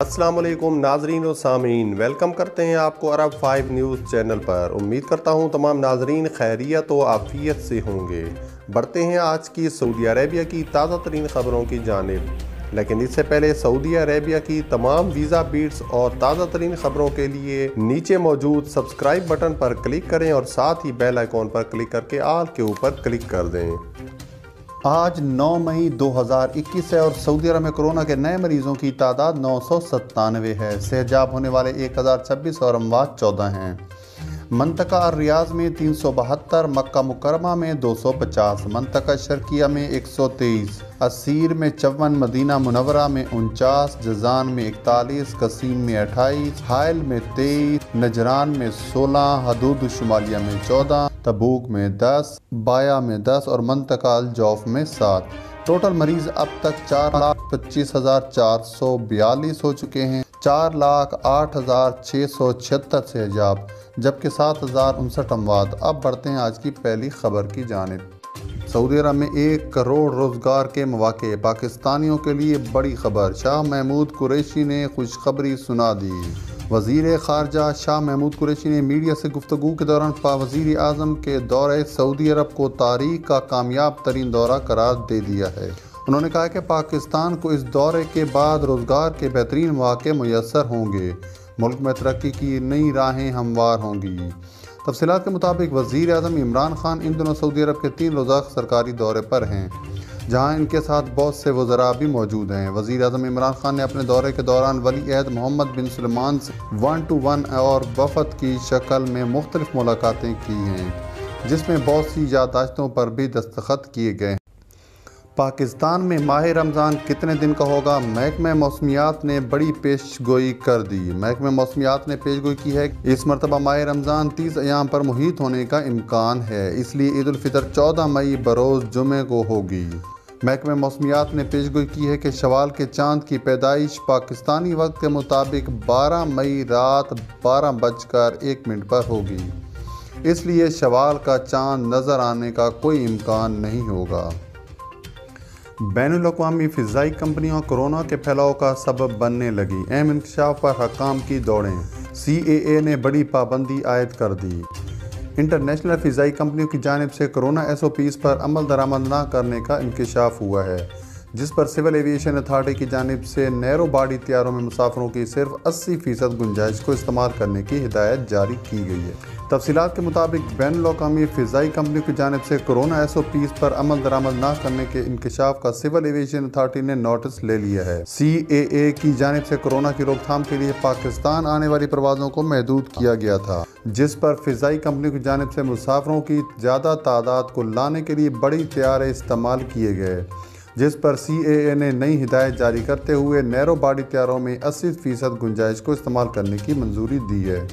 अस्सलाम वालेकुम नाजरीन और सामीन, वेलकम करते हैं आपको अरब 5 न्यूज़ चैनल पर। उम्मीद करता हूं तमाम नाजरीन खैरियत व आफियत से होंगे। बढ़ते हैं आज की सऊदी अरेबिया की ताज़ा तरीन ख़बरों की जानिब, लेकिन इससे पहले सऊदी अरेबिया की तमाम वीज़ा बीट्स और ताज़ा तरीन ख़बरों के लिए नीचे मौजूद सब्सक्राइब बटन पर क्लिक करें और साथ ही बेल आइकॉन पर क्लिक करके आल के ऊपर क्लिक कर दें। आज 9 मई 2021 है और सऊदी अरब में कोरोना के नए मरीजों की तादाद 997 है। सेहजाब होने वाले 1026 और अमवात 14 हैं। मंतका रियाज में 372, मक्का मुकरमा में 250, मंतका शर्किया में 123, असीर में 54, मदीना मुनव्वरा में 49, जजान में 41, कसीम में 28, हाइल में 23, नजरान में 16, हदूद शुमालिया में 14, तबूक में 10, बाया में 10 और मंतका अल जौफ में 7। टोटल मरीज अब तक 4,25,442 हो चुके हैं। 4,08,676 सेहजाब जबकि 7,059 अमवात। अब बढ़ते हैं आज की पहली खबर की जानिब। सऊदी अरब में 1 करोड़ रोजगार के मौके, पाकिस्तानियों के लिए बड़ी खबर। शाह महमूद कुरैशी ने खुशखबरी सुना दी। वज़ीर ख़ारजा शाह महमूद कुरैशी ने मीडिया से गुफ्तगू के दौरान वज़ीर आज़म के दौरे सऊदी अरब को तारीख का कामयाब तरीन दौरा करार दे दिया है। उन्होंने कहा कि पाकिस्तान को इस दौरे के बाद रोज़गार के बेहतरीन मौके मुयस्सर होंगे। मुल्क में तरक्की की नई राहें हमवार होंगी। तफसीलात के मुताबिक वज़ीर आज़म इमरान खान इन दिनों सऊदी अरब के 3 रोज़ा सरकारी दौरे पर हैं, जहां इनके साथ बहुत से वज़रा भी मौजूद हैं। वज़ीर आज़म इमरान खान ने अपने दौरे के दौरान वली अहद मोहम्मद बिन सलमान से 1-to-1 और वफ़द की शक्ल में मुख्तलिफ मुलाकातें की हैं, जिसमें बहुत सी याददाश्तों पर भी दस्तखत किए गए। पाकिस्तान में माह रमज़ान कितने दिन का होगा? महकमा मौसमियात ने बड़ी पेशगोई कर दी। महकमा मौसमियात ने पेशगोई की है कि इस मरतबा माह रमज़ान 30 अयाम पर मुहित होने का इम्कान है, इसलिए ईद उल फितर 14 मई बरोज़ जुमे को होगी। महकमा मौसमियात ने पेशगोई की है कि शवाल के चांद की पैदाइश पाकिस्तानी वक्त के मुताबिक 12 मई रात 12:01 पर होगी, इसलिए शवाल का चांद नज़र आने का कोई इम्कान नहीं होगा। बैनुल-अक़वामी फ़िज़ाई कंपनियां कोरोना के फैलाव का सबब बनने लगी। अहम इंकशाफ पर हकाम की दौड़ें। CAA ने बड़ी पाबंदी आयद कर दी। इंटरनेशनल फ़िज़ाई कंपनियों की जानिब से कोरोना SOPs पर अमल दरामद न करने का इंकशाफ हुआ है, जिस पर सिविल एविएशन अथॉरिटी की जानिब से नैरो बॉडी तैयारों में मुसाफिरों की सिर्फ 80% गुंजाइश को इस्तेमाल करने की हिदायत जारी की गई है। तफसीलात के मुताबिक बैनुल-अक़वामी फ़िज़ाई कंपनियों की जानिब से कोरोना SOPs पर अमल दरामद न करने के इंकशाफ का सिविल एविएशन अथॉरिटी ने नोटिस ले लिया है। CAA की जानिब से कोरोना की रोकथाम के लिए पाकिस्तान आने वाली परवाज़ों को महदूद किया गया था, जिस पर फ़िज़ाई कंपनियों की जानिब से मुसाफिरों की ज़्यादा तादाद को लाने के लिए बड़ी तैयारे इस्तेमाल किए गए, जिस पर CAA ने नई हिदायत जारी करते हुए नैरो बॉडी तैयारों में 80% गुंजाइश को इस्तेमाल करने की मंजूरी दी है।